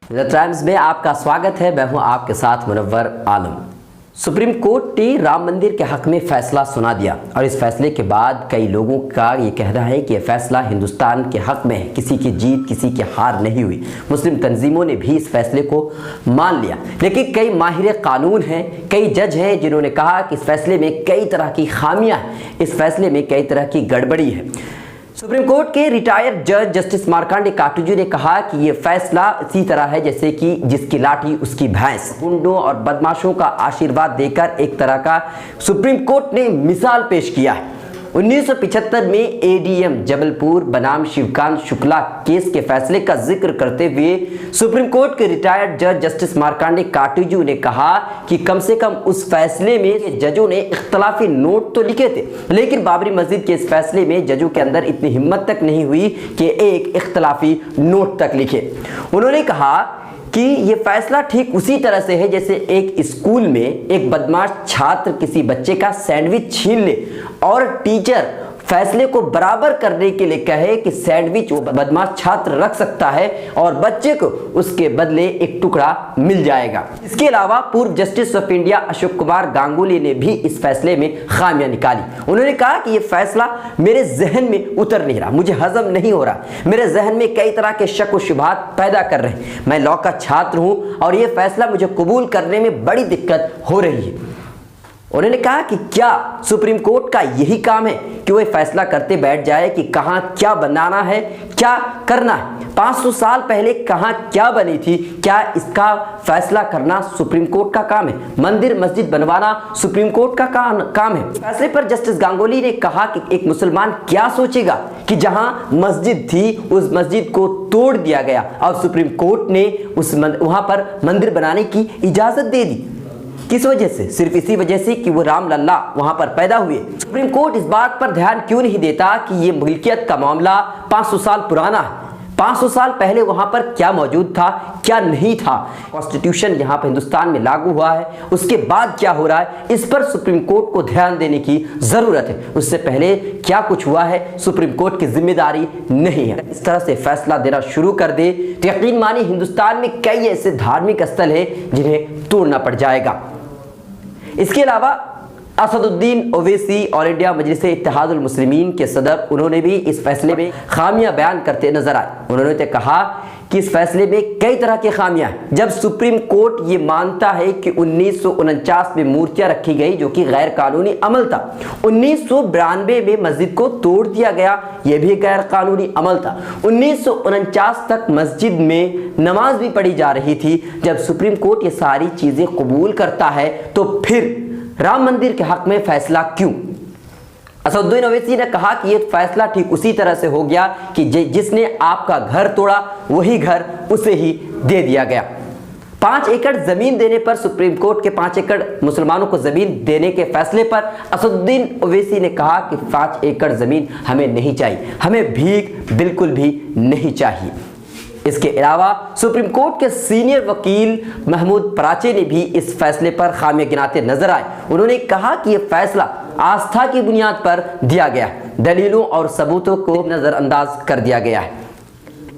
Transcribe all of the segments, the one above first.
The times में आपका स्वागत है। मैं हूं आपके साथ मुनव्वर आलम। सुप्रीम कोर्ट ने राम मंदिर के हक में फैसला सुना दिया और इस फैसले के बाद कई लोगों का ये कहना है कि यह फैसला हिंदुस्तान के हक में है, किसी की जीत किसी की हार नहीं हुई। मुस्लिम तंजीमों ने भी इस फैसले को मान लिया, लेकिन कई माहिर कानून हैं, कई जज हैं जिन्होंने कहा कि इस फैसले में कई तरह की खामियां हैं, इस फैसले में कई तरह की गड़बड़ी है। सुप्रीम कोर्ट के रिटायर्ड जज जस्टिस मार्कंडे काटजू ने कहा कि यह फैसला इसी तरह है जैसे कि जिसकी लाठी उसकी भैंस। गुंडों और बदमाशों का आशीर्वाद देकर एक तरह का सुप्रीम कोर्ट ने मिसाल पेश किया है। 1975 में एडीएम जबलपुर बनाम शिवकांत शुक्ला केस के फैसले का जिक्र करते हुए सुप्रीम कोर्ट के रिटायर्ड जज जस्टिस मार्कंडे काटजू ने कहा कि कम से कम उस फैसले में जजों ने इख्तलाफी नोट तो लिखे थे, लेकिन बाबरी मस्जिद के इस फैसले में जजों के अंदर इतनी हिम्मत तक नहीं हुई कि एक इख्तलाफी नोट तक लिखे। उन्होंने कहा कि ये फैसला ठीक उसी तरह से है जैसे एक स्कूल में एक बदमाश छात्र किसी बच्चे का सैंडविच छीन ले और टीचर फैसले को बराबर करने के लिए कहे कि सैंडविच वो बदमाश छात्र रख सकता है और बच्चे को उसके बदले एक टुकड़ा मिल जाएगा। इसके अलावा पूर्व justice of India Ashok Kumar Ganguly ने भी इस फैसले में खामियां निकाली। उन्होंने कहा कि यह फैसला मेरे जहन में उतर नहीं रहा, मुझे हजम नहीं हो रहा, मेरे जहन में कई तरह के शक व शुबहात पैदा कर रहे हैं। मैं लॉ का छात्र हूं और यह फैसला मुझे कबूल करने में बड़ी दिक्कत हो रही है। उन्होंने कहा कि क्या सुप्रीम कोर्ट का यही काम है कि वो फैसला करते बैठ जाए कि कहां क्या बनाना है, क्या करना है। 500 साल पहले कहां क्या बनी थी, क्या इसका फैसला करना सुप्रीम कोर्ट का काम है? मंदिर मस्जिद बनवाना सुप्रीम कोर्ट का काम है। फैसले पर जस्टिस गांगुली ने कहा कि एक मुसलमान क्या सोचेगा कि जहां मस्जिद थी उस मस्जिद को तोड़ दिया गया और सुप्रीम कोर्ट ने वहां पर मंदिर बनाने की इजाजत दे दी। किस वजह से? सिर्फ इसी वजह से कि वो राम लल्ला वहां पर पैदा हुए। सुप्रीम कोर्ट इस बात पर ध्यान क्यों नहीं देता कि ये मिल्कियत का मामला 500 साल पुराना है? 500 साल पहले वहां पर क्या मौजूद था, क्या नहीं था? कॉन्स्टिट्यूशन यहाँ पर हिंदुस्तान में लागू हुआ है, उसके बाद क्या हो रहा है, इस पर सुप्रीम कोर्ट को ध्यान देने की जरूरत है। उससे पहले क्या कुछ हुआ है, सुप्रीम कोर्ट की जिम्मेदारी नहीं है। इस तरह से फैसला देना शुरू कर दे तो यकीन मानिए हिंदुस्तान में कई ऐसे धार्मिक स्थल है जिन्हें तोड़ना पड़ जाएगा। इसके अलावा असदुद्दीन ओवैसी ऑल इंडिया मजलिस इत्तेहादुल मुस्लिमीन के सदर, उन्होंने भी इस फैसले में खामियां बयान करते नजर आए। उन्होंने तो कहा कि इस फैसले में कई तरह की खामियां हैं। जब सुप्रीम कोर्ट ये मानता है कि 1949 में मूर्तियां रखी गई जो कि गैर कानूनी अमल था, 1992 में मस्जिद को तोड़ दिया गया, यह भी गैर कानूनी अमल था, 1949 तक मस्जिद में नमाज भी पढ़ी जा रही थी। जब सुप्रीम कोर्ट ये सारी चीजें कबूल करता है तो फिर राम मंदिर के हक में फैसला क्यों? असदुद्दीन ओवैसी ने कहा कि यह फैसला ठीक उसी तरह से हो गया कि जिसने आपका घर तोड़ा वही घर उसे ही दे दिया गया। 5 एकड़ जमीन देने पर सुप्रीम कोर्ट के 5 एकड़ मुसलमानों को जमीन देने के फैसले पर असदुद्दीन ओवैसी ने कहा कि 5 एकड़ जमीन हमें नहीं चाहिए, हमें भीख बिल्कुल भी नहीं चाहिए। इसके अलावा सुप्रीम कोर्ट के सीनियर वकील महमूद पराचे ने भी इस फैसले पर खामियां गिनाते नजर आए। उन्होंने कहा कि यह फैसला आस्था की बुनियाद पर दिया गया, दलीलों और सबूतों को नजरअंदाज कर दिया गया है।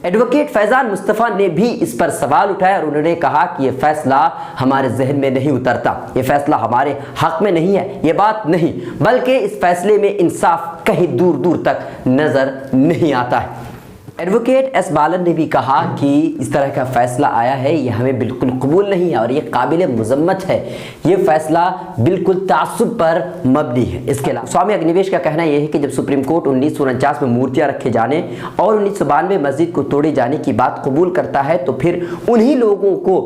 एडवोकेट फैजान मुस्तफा ने भी इस पर सवाल उठाया और उन्होंने कहा कि यह फैसला हमारे जहन में नहीं उतरता, यह फैसला हमारे हक में नहीं है, यह बात नहीं, बल्कि इस फैसले में इंसाफ कहीं दूर दूर तक नजर नहीं आता है। एडवोकेट एस बालन ने भी कहा कि इस तरह का फैसला आया है यह हमें बिल्कुल कबूल नहीं है और यह काबिल मुजम्मत है, यह फैसला बिल्कुल तासुब पर मबनी है। इसके अलावा स्वामी अग्निवेश का कहना यह है कि जब सुप्रीम कोर्ट 1949 में मूर्तियां रखे जाने और 1992 में मस्जिद को तोड़े जाने की बात कबूल करता है तो फिर उन्हीं लोगों को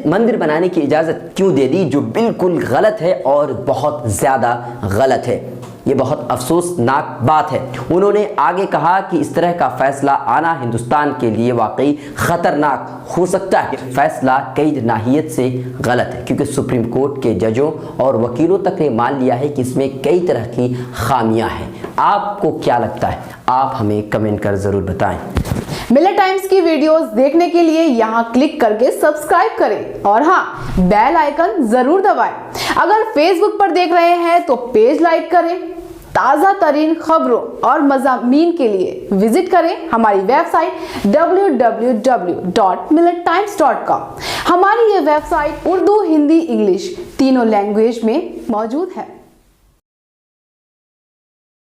मंदिर बनाने की इजाज़त क्यों दे दी, जो बिल्कुल गलत है और बहुत ज़्यादा गलत है। ये बहुत अफसोसनाक बात है। उन्होंने आगे कहा कि इस तरह का फैसला आना हिंदुस्तान के लिए वाकई खतरनाक हो सकता है। फैसला कई नाहियत से गलत है क्योंकि सुप्रीम कोर्ट के जजों और वकीलों तक ने मान लिया है कि इसमें कई तरह की खामियां हैं। आपको क्या लगता है? आप हमें कमेंट कर जरूर बताएं। मिलत टाइम्स की वीडियोस देखने के लिए यहाँ क्लिक करके सब्सक्राइब करें और हाँ, बेल आइकन जरूर दबाएं। अगर फेसबुक पर देख रहे हैं तो पेज लाइक करें ताज़ा तरीन खबरों और मज़ामीन के लिए विजिट करें हमारी वेबसाइट www.millettimes.com। हमारी ये वेबसाइट उर्दू, हिंदी, इंग्लिश तीनों लैंग्वेज में मौजूद है।